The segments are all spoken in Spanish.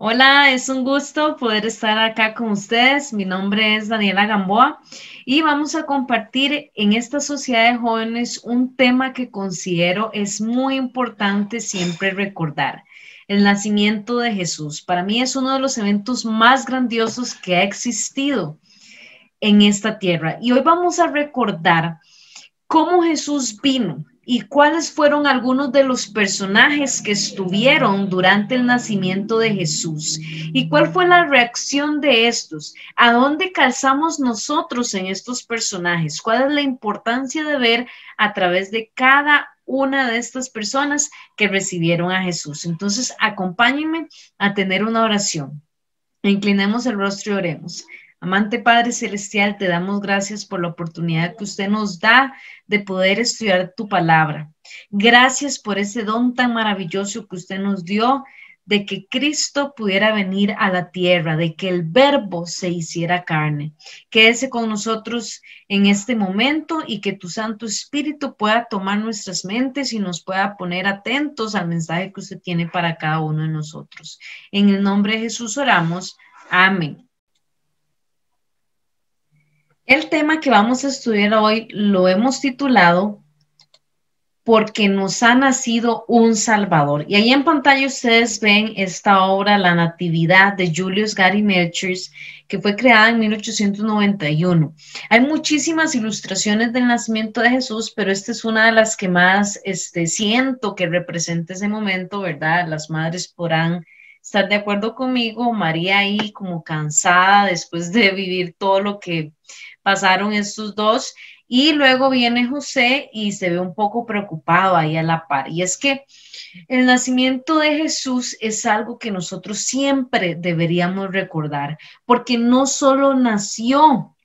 Hola, es un gusto poder estar acá con ustedes. Mi nombre es Daniela Gamboa y vamos a compartir en esta sociedad de jóvenes un tema que considero es muy importante siempre recordar: el nacimiento de Jesús. Para mí es uno de los eventos más grandiosos que ha existido en esta tierra y hoy vamos a recordar cómo Jesús vino y cuáles fueron algunos de los personajes que estuvieron durante el nacimiento de Jesús y cuál fue la reacción de estos, a dónde calzamos nosotros en estos personajes, cuál es la importancia de ver a través de cada una de estas personas que recibieron a Jesús. Entonces, acompáñenme a tener una oración. Inclinemos el rostro y oremos. Amante Padre Celestial, te damos gracias por la oportunidad que usted nos da de poder estudiar tu palabra. Gracias por ese don tan maravilloso que usted nos dio de que Cristo pudiera venir a la tierra, de que el Verbo se hiciera carne. Quédese con nosotros en este momento y que tu Santo Espíritu pueda tomar nuestras mentes y nos pueda poner atentos al mensaje que usted tiene para cada uno de nosotros. En el nombre de Jesús oramos. Amén. El tema que vamos a estudiar hoy lo hemos titulado Porque nos ha nacido un Salvador. Y ahí en pantalla ustedes ven esta obra, La Natividad, de Julius Gary Melchers, que fue creada en 1891. Hay muchísimas ilustraciones del nacimiento de Jesús, pero esta es una de las que más siento que representa ese momento, ¿verdad? Las madres podrán estar de acuerdo conmigo. María ahí como cansada después de vivir todo lo que pasaron estos dos. Y luego viene José y se ve un poco preocupado ahí a la par. Y es que el nacimiento de Jesús es algo que nosotros siempre deberíamos recordar, porque no solo nació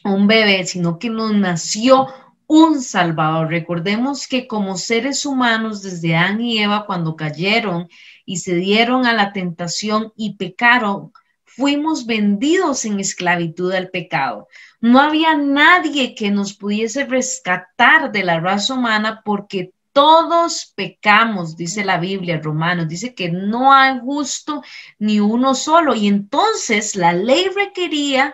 un bebé, sino que nos nació un Salvador. Recordemos que como seres humanos, desde Adán y Eva, cuando cayeron y se dieron a la tentación y pecaron, fuimos vendidos en esclavitud al pecado. No había nadie que nos pudiese rescatar de la raza humana porque todos pecamos, dice la Biblia, Romanos, dice que no hay justo ni uno solo. Y entonces la ley requería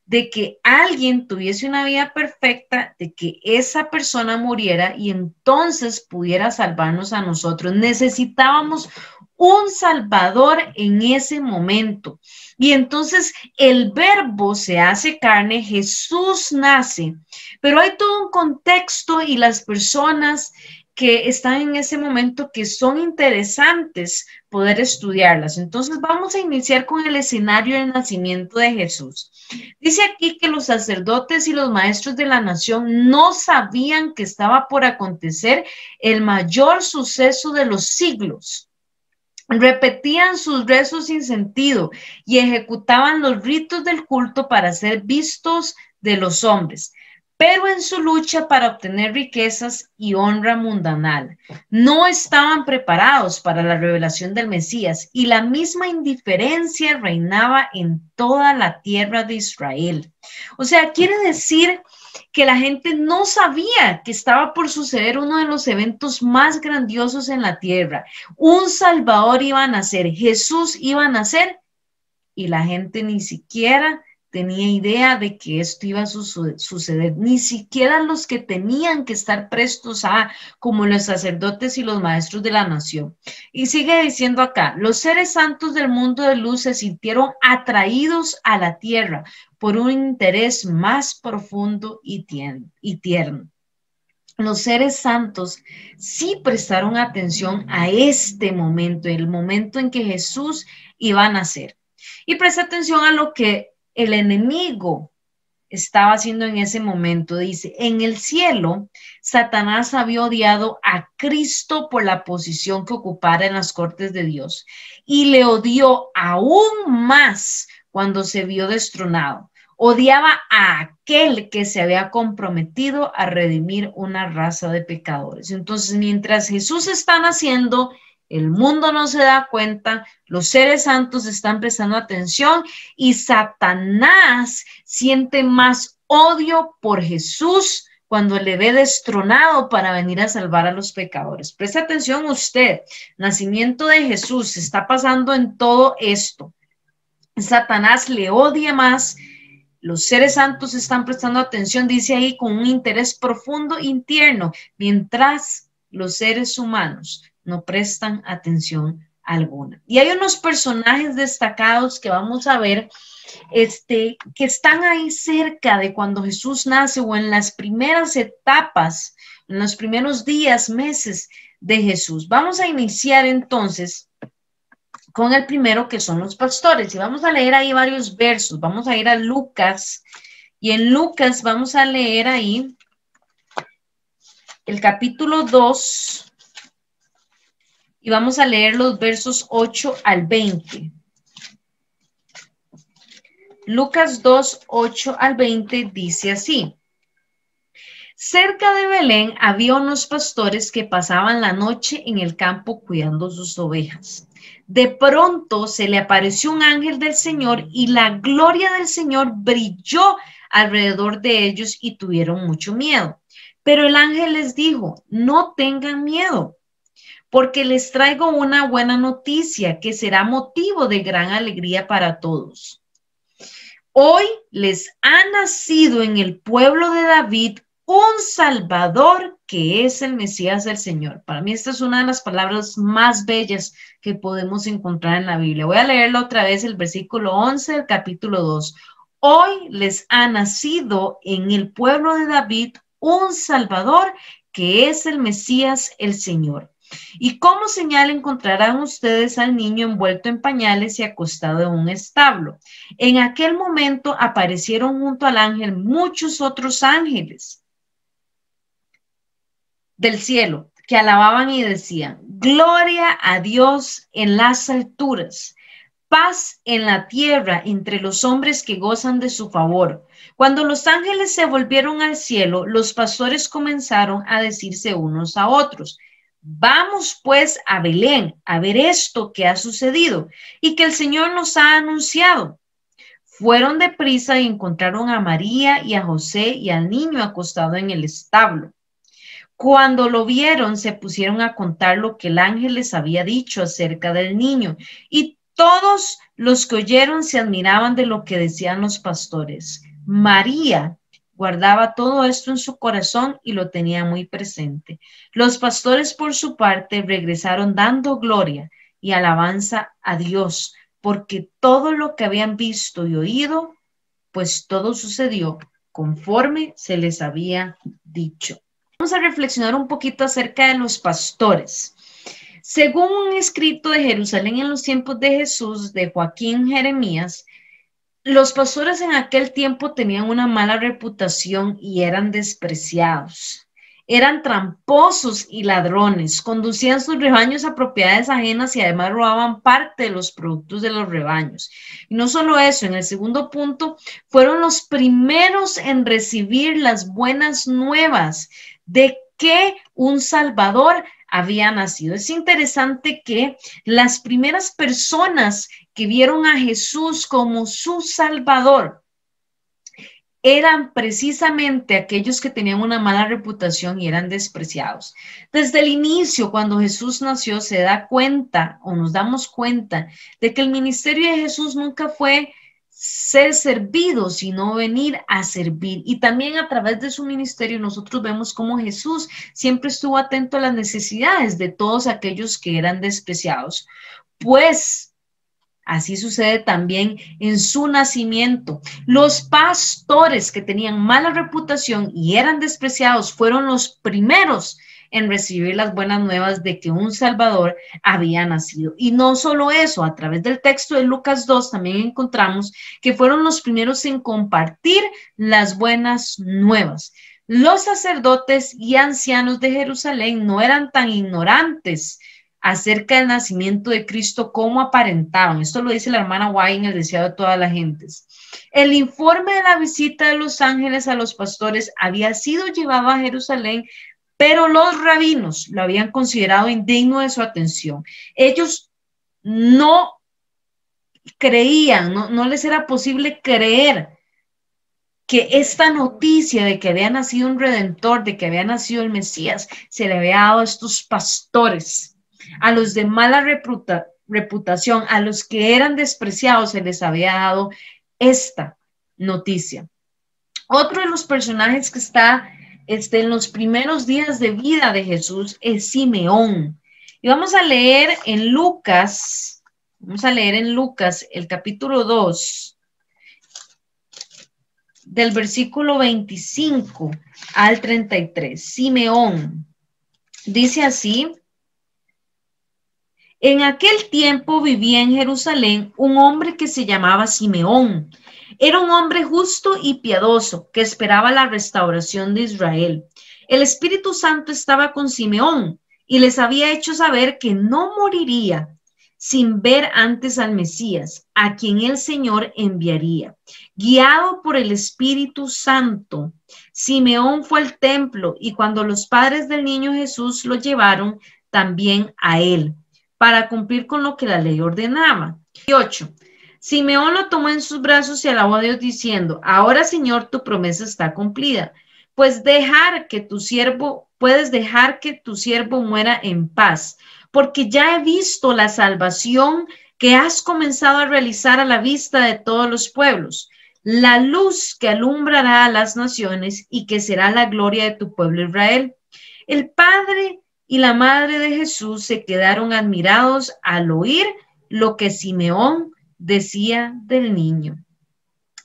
de que alguien tuviese una vida perfecta, de que esa persona muriera y entonces pudiera salvarnos a nosotros. Necesitábamos un Salvador en ese momento. Y entonces el Verbo se hace carne, Jesús nace, pero hay todo un contexto y las personas que están en ese momento que son interesantes poder estudiarlas. Entonces vamos a iniciar con el escenario del nacimiento de Jesús. Dice aquí que los sacerdotes y los maestros de la nación no sabían que estaba por acontecer el mayor suceso de los siglos. Repetían sus rezos sin sentido y ejecutaban los ritos del culto para ser vistos de los hombres, pero en su lucha para obtener riquezas y honra mundanal. No estaban preparados para la revelación del Mesías y la misma indiferencia reinaba en toda la tierra de Israel. O sea, quiere decir que la gente no sabía que estaba por suceder uno de los eventos más grandiosos en la tierra. Un Salvador iba a nacer, Jesús iba a nacer, y la gente ni siquiera tenía idea de que esto iba a suceder, ni siquiera los que tenían que estar prestos como los sacerdotes y los maestros de la nación. Y sigue diciendo acá, los seres santos del mundo de luz se sintieron atraídos a la tierra por un interés más profundo y tierno. Los seres santos sí prestaron atención a este momento, el momento en que Jesús iba a nacer. Y presta atención a lo que el enemigo estaba haciendo en ese momento. Dice, en el cielo, Satanás había odiado a Cristo por la posición que ocupara en las cortes de Dios y le odió aún más cuando se vio destronado. Odiaba a aquel que se había comprometido a redimir una raza de pecadores. Entonces, mientras Jesús está naciendo, el mundo no se da cuenta, los seres santos están prestando atención y Satanás siente más odio por Jesús cuando le ve destronado para venir a salvar a los pecadores. Preste atención usted, nacimiento de Jesús, está pasando en todo esto. Satanás le odia más, los seres santos están prestando atención, dice ahí, con un interés profundo interno, mientras los seres humanos no prestan atención alguna. Y hay unos personajes destacados que vamos a ver, que están ahí cerca de cuando Jesús nace o en las primeras etapas, en los primeros días, meses de Jesús. Vamos a iniciar entonces con el primero, que son los pastores, y vamos a leer ahí varios versos. Vamos a ir a Lucas, y en Lucas vamos a leer ahí el capítulo 2, y vamos a leer los versos 8 al 20. Lucas 2, 8 al 20 dice así: cerca de Belén había unos pastores que pasaban la noche en el campo cuidando sus ovejas. De pronto se le apareció un ángel del Señor y la gloria del Señor brilló alrededor de ellos y tuvieron mucho miedo. Pero el ángel les dijo: no tengan miedo, porque les traigo una buena noticia que será motivo de gran alegría para todos. Hoy les ha nacido en el pueblo de David un Salvador, que es el Mesías del Señor. Para mí esta es una de las palabras más bellas que podemos encontrar en la Biblia. Voy a leerlo otra vez, el versículo 11 del capítulo 2. Hoy les ha nacido en el pueblo de David un Salvador, que es el Mesías, el Señor. Y como señal encontrarán ustedes al niño envuelto en pañales y acostado en un establo. En aquel momento aparecieron junto al ángel muchos otros ángeles del cielo que alababan y decían: gloria a Dios en las alturas, paz en la tierra entre los hombres que gozan de su favor. Cuando los ángeles se volvieron al cielo, los pastores comenzaron a decirse unos a otros: vamos pues a Belén a ver esto que ha sucedido y que el Señor nos ha anunciado. Fueron deprisa y encontraron a María y a José y al niño acostado en el establo. Cuando lo vieron, se pusieron a contar lo que el ángel les había dicho acerca del niño, y todos los que oyeron se admiraban de lo que decían los pastores. María guardaba todo esto en su corazón y lo tenía muy presente. Los pastores, por su parte, regresaron dando gloria y alabanza a Dios, porque todo lo que habían visto y oído, pues todo sucedió conforme se les había dicho. Vamos a reflexionar un poquito acerca de los pastores. Según un escrito de Jerusalén en los tiempos de Jesús, de Joaquín Jeremías, los pastores en aquel tiempo tenían una mala reputación y eran despreciados. Eran tramposos y ladrones, conducían sus rebaños a propiedades ajenas y además robaban parte de los productos de los rebaños. Y no solo eso, en el segundo punto, fueron los primeros en recibir las buenas nuevas de que un Salvador había nacido. Es interesante que las primeras personas que vieron a Jesús como su Salvador eran precisamente aquellos que tenían una mala reputación y eran despreciados. Desde el inicio, cuando Jesús nació, se da cuenta o nos damos cuenta de que el ministerio de Jesús nunca fue ser servido, sino venir a servir. Y también a través de su ministerio nosotros vemos cómo Jesús siempre estuvo atento a las necesidades de todos aquellos que eran despreciados. Pues así sucede también en su nacimiento. Los pastores que tenían mala reputación y eran despreciados fueron los primeros en recibir las buenas nuevas de que un Salvador había nacido. Y no solo eso, a través del texto de Lucas 2 también encontramos que fueron los primeros en compartir las buenas nuevas. Los sacerdotes y ancianos de Jerusalén no eran tan ignorantes acerca del nacimiento de Cristo como aparentaban. Esto lo dice la hermana White en El deseado de todas las gentes. El informe de la visita de los ángeles a los pastores había sido llevado a Jerusalén, pero los rabinos lo habían considerado indigno de su atención. Ellos no creían, no les era posible creer que esta noticia de que había nacido un redentor, de que había nacido el Mesías, se le había dado a estos pastores, a los de mala reputación, a los que eran despreciados, se les había dado esta noticia. Otro de los personajes que está en los primeros días de vida de Jesús es Simeón. Y vamos a leer en Lucas el capítulo 2, del versículo 25 al 33. Simeón dice así: en aquel tiempo vivía en Jerusalén un hombre que se llamaba Simeón. Era un hombre justo y piadoso que esperaba la restauración de Israel. El Espíritu Santo estaba con Simeón y les había hecho saber que no moriría sin ver antes al Mesías, a quien el Señor enviaría. Guiado por el Espíritu Santo, Simeón fue al templo y cuando los padres del niño Jesús lo llevaron también a él, para cumplir con lo que la ley ordenaba. 8. Simeón lo tomó en sus brazos y alabó a Dios diciendo: ahora, Señor, tu promesa está cumplida, puedes dejar que tu siervo muera en paz, porque ya he visto la salvación que has comenzado a realizar a la vista de todos los pueblos, la luz que alumbrará a las naciones y que será la gloria de tu pueblo Israel. El padre y la madre de Jesús se quedaron admirados al oír lo que Simeón decía del niño.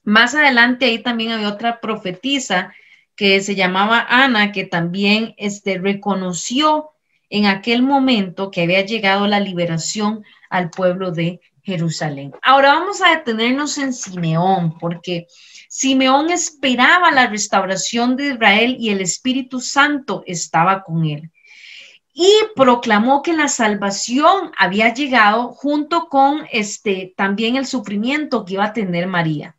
Más adelante ahí también había otra profetisa que se llamaba Ana, que también reconoció en aquel momento que había llegado la liberación al pueblo de Jerusalén. Ahora vamos a detenernos en Simeón, porque Simeón esperaba la restauración de Israel y el Espíritu Santo estaba con él. Y proclamó que la salvación había llegado junto con también el sufrimiento que iba a tener María.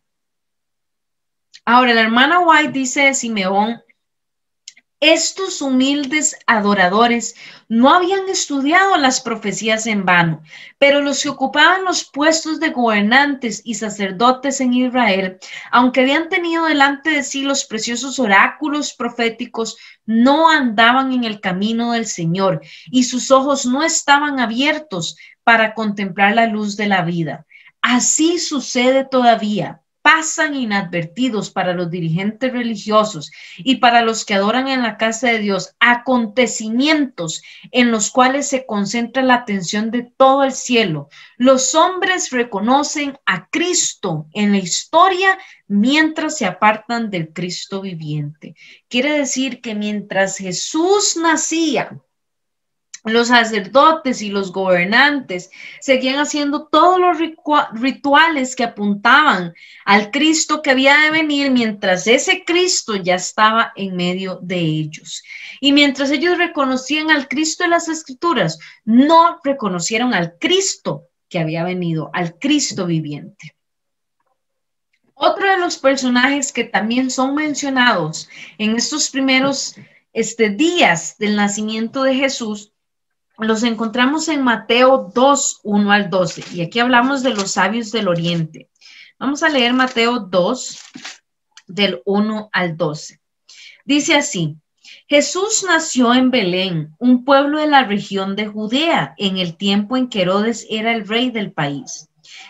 Ahora, la hermana White dice de Simeón: estos humildes adoradores no habían estudiado las profecías en vano, pero los que ocupaban los puestos de gobernantes y sacerdotes en Israel, aunque habían tenido delante de sí los preciosos oráculos proféticos, no andaban en el camino del Señor y sus ojos no estaban abiertos para contemplar la luz de la vida. Así sucede todavía. Pasan inadvertidos para los dirigentes religiosos y para los que adoran en la casa de Dios acontecimientos en los cuales se concentra la atención de todo el cielo. Los hombres reconocen a Cristo en la historia mientras se apartan del Cristo viviente. Quiere decir que mientras Jesús nacía, los sacerdotes y los gobernantes seguían haciendo todos los rituales que apuntaban al Cristo que había de venir, mientras ese Cristo ya estaba en medio de ellos. Y mientras ellos reconocían al Cristo de las Escrituras, no reconocieron al Cristo que había venido, al Cristo viviente. Otro de los personajes que también son mencionados en estos primeros días del nacimiento de Jesús los encontramos en Mateo 2, 1 al 12. Y aquí hablamos de los sabios del oriente. Vamos a leer Mateo 2, del 1 al 12. Dice así: Jesús nació en Belén, un pueblo de la región de Judea, en el tiempo en que Herodes era el rey del país.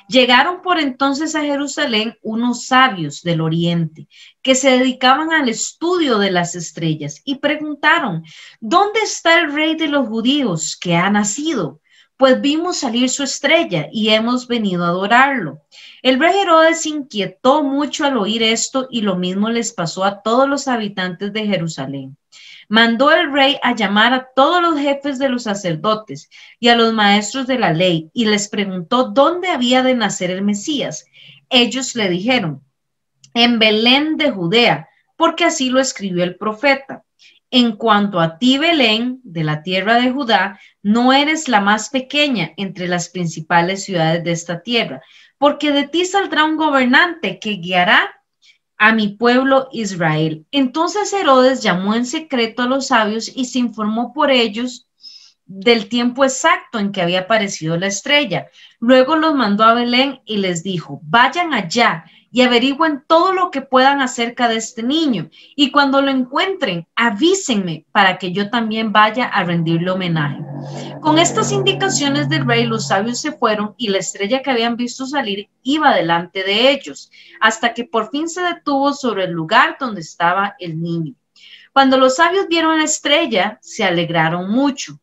Llegaron por entonces a Jerusalén unos sabios del oriente que se dedicaban al estudio de las estrellas y preguntaron: ¿dónde está el rey de los judíos que ha nacido? Pues vimos salir su estrella y hemos venido a adorarlo. El rey Herodes se inquietó mucho al oír esto y lo mismo les pasó a todos los habitantes de Jerusalén. Mandó el rey a llamar a todos los jefes de los sacerdotes y a los maestros de la ley y les preguntó dónde había de nacer el Mesías. Ellos le dijeron: en Belén de Judea, porque así lo escribió el profeta. En cuanto a ti, Belén, de la tierra de Judá, no eres la más pequeña entre las principales ciudades de esta tierra, porque de ti saldrá un gobernante que guiará a mi pueblo Israel. Entonces Herodes llamó en secreto a los sabios y se informó por ellos del tiempo exacto en que había aparecido la estrella. Luego los mandó a Belén y les dijo: vayan allá y averigüen todo lo que puedan acerca de este niño. Y cuando lo encuentren, avísenme para que yo también vaya a rendirle homenaje. Con estas indicaciones del rey, los sabios se fueron y la estrella que habían visto salir iba delante de ellos, hasta que por fin se detuvo sobre el lugar donde estaba el niño. Cuando los sabios vieron la estrella, se alegraron mucho.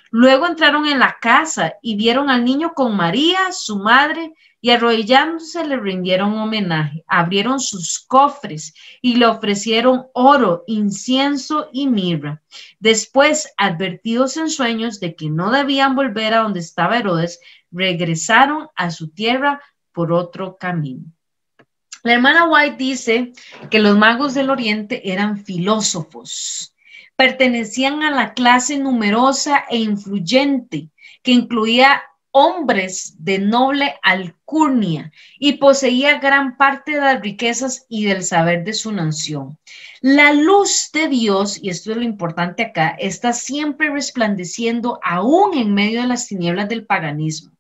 Luego entraron en la casa y vieron al niño con María, su madre, y arrodillándose le rindieron homenaje. Abrieron sus cofres y le ofrecieron oro, incienso y mirra. Después, advertidos en sueños de que no debían volver a donde estaba Herodes, regresaron a su tierra por otro camino. La hermana White dice que los magos del Oriente eran filósofos. Pertenecían a la clase numerosa e influyente que incluía hombres de noble alcurnia y poseía gran parte de las riquezas y del saber de su nación. La luz de Dios, y esto es lo importante acá, está siempre resplandeciendo aún en medio de las tinieblas del paganismo.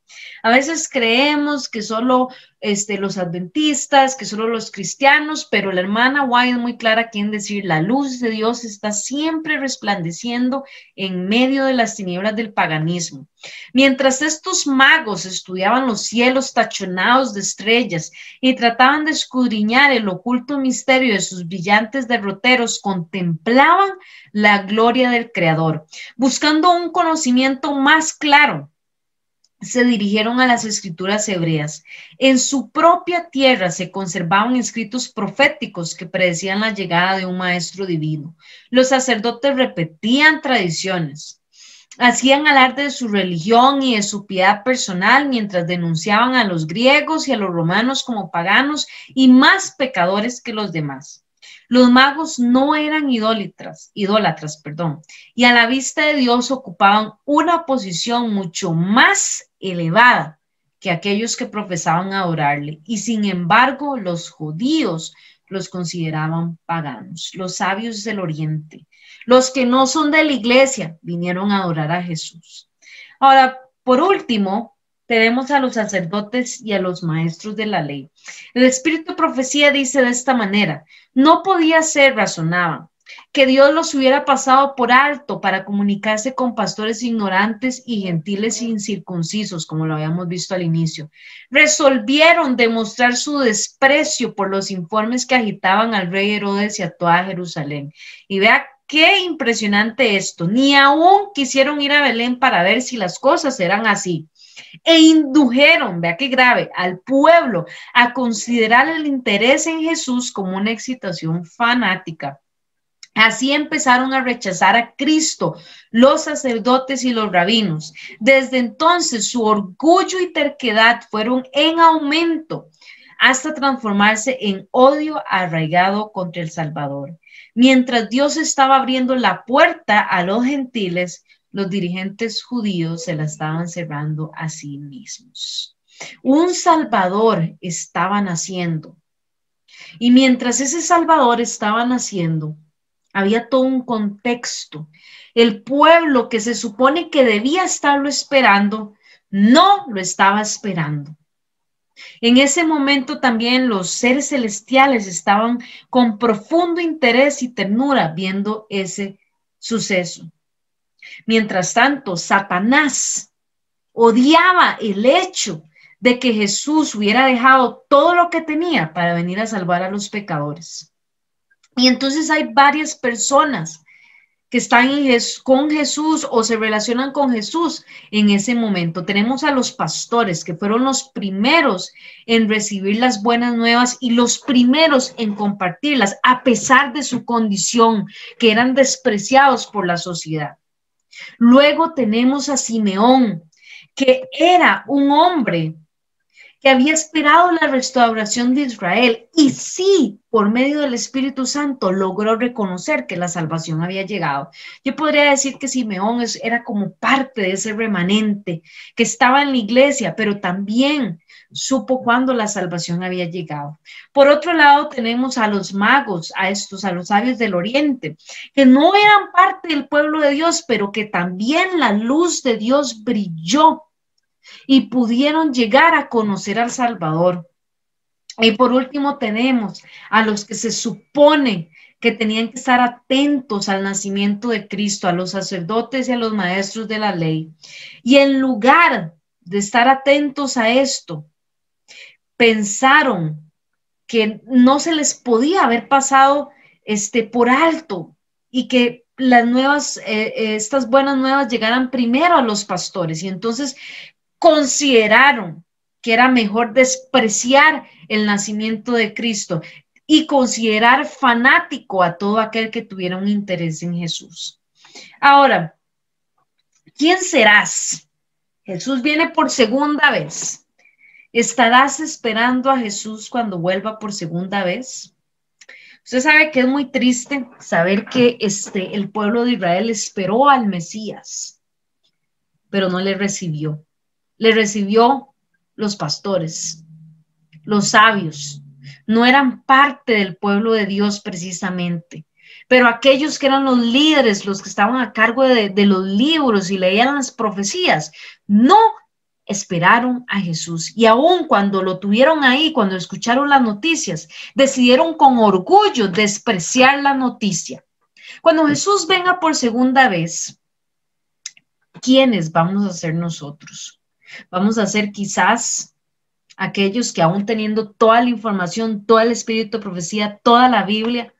A veces creemos que solo los adventistas, que solo los cristianos, pero la hermana White es muy clara aquí en decir, la luz de Dios está siempre resplandeciendo en medio de las tinieblas del paganismo. Mientras estos magos estudiaban los cielos tachonados de estrellas y trataban de escudriñar el oculto misterio de sus brillantes derroteros, contemplaban la gloria del Creador, buscando un conocimiento más claro. Se dirigieron a las escrituras hebreas. En su propia tierra se conservaban escritos proféticos que predecían la llegada de un maestro divino. Los sacerdotes repetían tradiciones, hacían alarde de su religión y de su piedad personal mientras denunciaban a los griegos y a los romanos como paganos y más pecadores que los demás. Los magos no eran idólatras, y a la vista de Dios ocupaban una posición mucho más elevada que aquellos que profesaban adorarle, y sin embargo los judíos los consideraban paganos. Los sabios del Oriente, los que no son de la iglesia, vinieron a adorar a Jesús. Ahora, por último, tenemos a los sacerdotes y a los maestros de la ley. El espíritu de profecía dice de esta manera: no podía ser, razonaban, que Dios los hubiera pasado por alto para comunicarse con pastores ignorantes y gentiles incircuncisos, como lo habíamos visto al inicio. Resolvieron demostrar su desprecio por los informes que agitaban al rey Herodes y a toda Jerusalén. Y vea qué impresionante esto. Ni aún quisieron ir a Belén para ver si las cosas eran así. E indujeron, vea qué grave, al pueblo a considerar el interés en Jesús como una excitación fanática. Así empezaron a rechazar a Cristo, los sacerdotes y los rabinos. Desde entonces su orgullo y terquedad fueron en aumento hasta transformarse en odio arraigado contra el Salvador. Mientras Dios estaba abriendo la puerta a los gentiles, los dirigentes judíos se la estaban cerrando a sí mismos. Un Salvador estaba naciendo. Y mientras ese Salvador estaba naciendo, había todo un contexto. El pueblo que se supone que debía estarlo esperando, no lo estaba esperando. En ese momento también los seres celestiales estaban con profundo interés y ternura viendo ese suceso. Mientras tanto, Satanás odiaba el hecho de que Jesús hubiera dejado todo lo que tenía para venir a salvar a los pecadores. Y entonces hay varias personas que están con Jesús o se relacionan con Jesús en ese momento. Tenemos a los pastores, que fueron los primeros en recibir las buenas nuevas y los primeros en compartirlas, a pesar de su condición, que eran despreciados por la sociedad. Luego tenemos a Simeón, que era un hombre que había esperado la restauración de Israel y sí, por medio del Espíritu Santo, logró reconocer que la salvación había llegado. Yo podría decir que Simeón era como parte de ese remanente que estaba en la iglesia, pero también supo cuándo la salvación había llegado. Por otro lado, tenemos a los magos, a los sabios del Oriente, que no eran parte del pueblo de Dios, pero que también la luz de Dios brilló y pudieron llegar a conocer al Salvador. Y por último tenemos a los que se supone que tenían que estar atentos al nacimiento de Cristo, a los sacerdotes y a los maestros de la ley. Y en lugar de estar atentos a esto, pensaron que no se les podía haber pasado por alto y que las nuevas, estas buenas nuevas llegaran primero a los pastores. Y entonces consideraron que era mejor despreciar el nacimiento de Cristo y considerar fanático a todo aquel que tuviera un interés en Jesús. Ahora, ¿quién serás? Jesús viene por segunda vez. ¿Estarás esperando a Jesús cuando vuelva por segunda vez? Usted sabe que es muy triste saber que el pueblo de Israel esperó al Mesías, pero no le recibió. Le recibió los pastores, los sabios. No eran parte del pueblo de Dios precisamente, pero aquellos que eran los líderes, los que estaban a cargo de los libros y leían las profecías, no esperaron a Jesús. Y aun cuando lo tuvieron ahí, cuando escucharon las noticias, decidieron con orgullo despreciar la noticia. Cuando Jesús venga por segunda vez, ¿quiénes vamos a ser nosotros? Vamos a ser quizás aquellos que aún teniendo toda la información, todo el espíritu de profecía, toda la Biblia,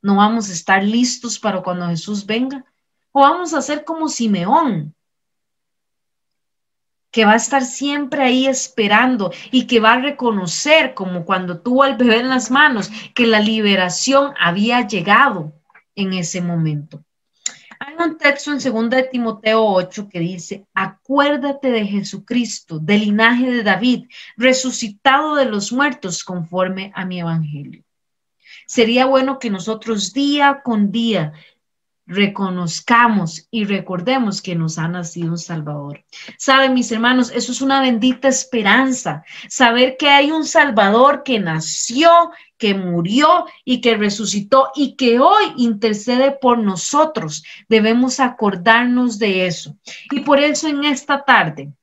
no vamos a estar listos para cuando Jesús venga. O vamos a ser como Simeón, que va a estar siempre ahí esperando y que va a reconocer, como cuando tuvo al bebé en las manos, que la liberación había llegado en ese momento. Hay un texto en 2 de Timoteo 8 que dice: acuérdate de Jesucristo, del linaje de David, resucitado de los muertos conforme a mi evangelio. Sería bueno que nosotros día con día reconozcamos y recordemos que nos ha nacido un Salvador. Saben, mis hermanos, eso es una bendita esperanza, saber que hay un Salvador que nació, que murió y que resucitó y que hoy intercede por nosotros. Debemos acordarnos de eso. Y por eso en esta tarde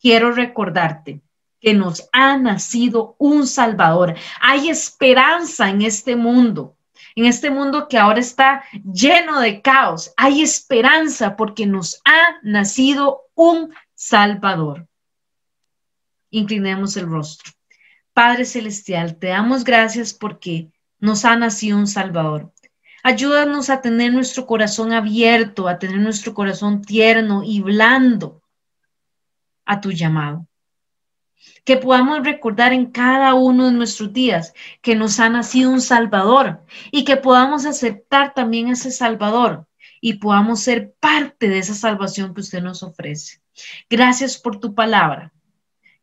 quiero recordarte que nos ha nacido un Salvador. Hay esperanza en este mundo. En este mundo que ahora está lleno de caos, hay esperanza porque nos ha nacido un Salvador. Inclinemos el rostro. Padre Celestial, te damos gracias porque nos ha nacido un Salvador. Ayúdanos a tener nuestro corazón abierto, a tener nuestro corazón tierno y blando a tu llamado. Que podamos recordar en cada uno de nuestros días que nos ha nacido un Salvador y que podamos aceptar también ese Salvador y podamos ser parte de esa salvación que usted nos ofrece. Gracias por tu palabra.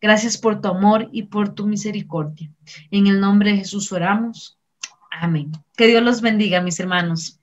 Gracias por tu amor y por tu misericordia. En el nombre de Jesús oramos. Amén. Que Dios los bendiga, mis hermanos.